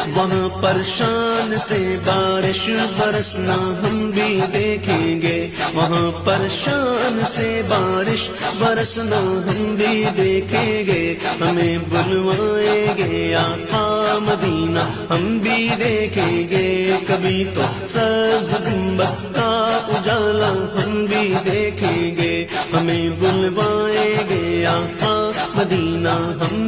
वहाँ पर शान से बारिश बरसना हम भी देखेंगे, वहाँ पर शान से बारिश बरसना हम भी देखेंगे। हमें बुलवाएंगे आका मदीना हम भी देखेंगे, कभी तो सब्ज़ गुंबद का उजाला हम भी देखेंगे। हमें बुलवाएंगे आका मदीना हम